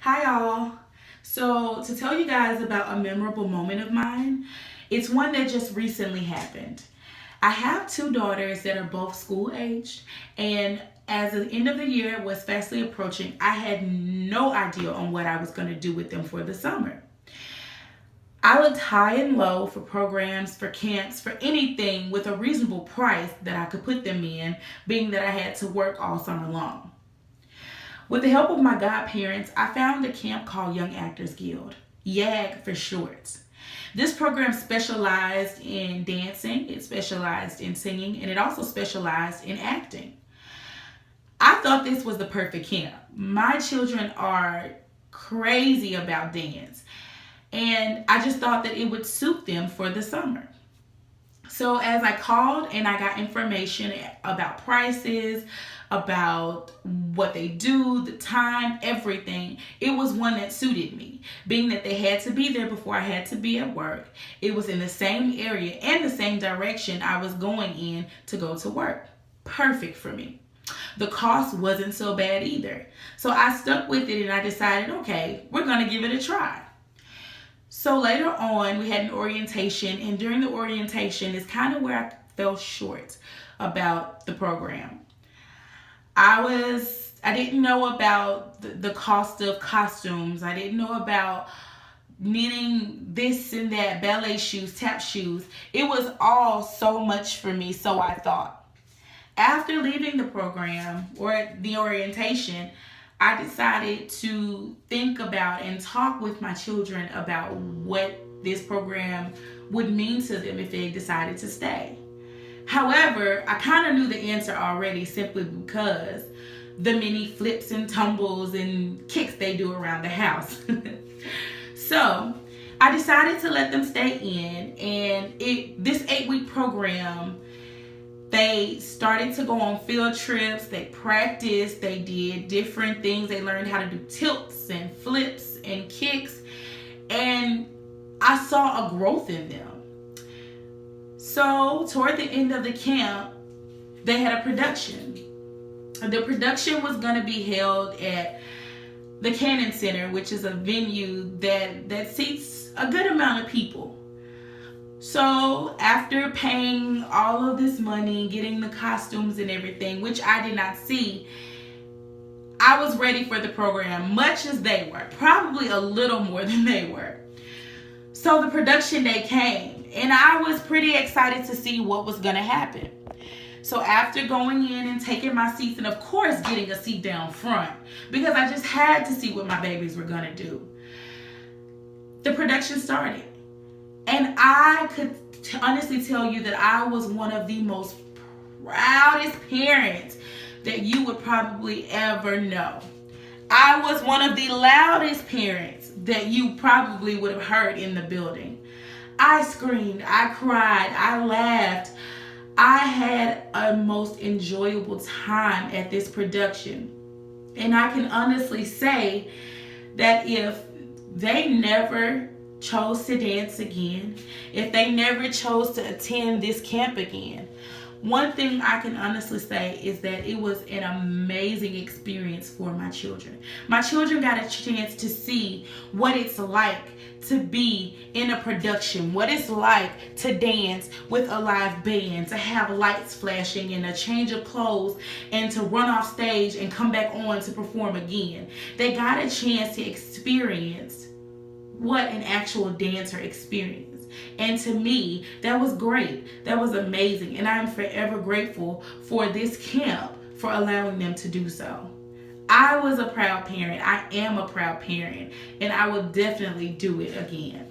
Hi y'all. So to tell you guys about a memorable moment of mine, it's one that just recently happened. I have two daughters that are both school aged, and as the end of the year was fastly approaching, I had no idea on what I was going to do with them for the summer. I looked high and low for programs, for camps, for anything with a reasonable price that I could put them in, being that I had to work all summer long. With the help of my godparents, I found a camp called Young Actors Guild, YAG for short. This program specialized in dancing, it specialized in singing, and it also specialized in acting. I thought this was the perfect camp. My children are crazy about dance, and I just thought that it would suit them for the summer. So as I called and I got information about prices, about what they do, the time, everything, it was one that suited me. Being that they had to be there before I had to be at work, it was in the same area and the same direction I was going in to go to work. Perfect for me. The cost wasn't so bad either. So I stuck with it and I decided, okay, we're going to give it a try. So later on, we had an orientation, and during the orientation is kind of where I fell short about the program. I didn't know about the cost of costumes. I didn't know about needing this and that, ballet shoes, tap shoes. It was all so much for me, so I thought. After leaving the program or the orientation, I decided to think about and talk with my children about what this program would mean to them if they decided to stay. However, I kind of knew the answer already simply because the many flips and tumbles and kicks they do around the house. So I decided to let them stay in, and this 8-week program, they started to go on field trips, they practiced, they did different things, they learned how to do tilts and flips and kicks, and I saw a growth in them. So toward the end of the camp, they had a production. The production was going to be held at the Cannon Center, which is a venue that seats a good amount of people. So after paying all of this money, getting the costumes and everything, which I did not see, I was ready for the program, much as they were, probably a little more than they were. So the production day came, and I was pretty excited to see what was going to happen. So after going in and taking my seats, and of course getting a seat down front, because I just had to see what my babies were going to do, the production started. And I could honestly tell you that I was one of the most proudest parents that you would probably ever know. I was one of the loudest parents that you probably would have heard in the building. I screamed, I cried, I laughed. I had a most enjoyable time at this production. And I can honestly say that if they never chose to dance again, if they never chose to attend this camp again, one thing I can honestly say is that it was an amazing experience for my children. My children got a chance to see what it's like to be in a production, what it's like to dance with a live band, to have lights flashing and a change of clothes and to run off stage and come back on to perform again. They got a chance to experience what an actual dancer experience. And to me, that was great. That was amazing. And I am forever grateful for this camp for allowing them to do so. I was a proud parent. I am a proud parent. And I will definitely do it again.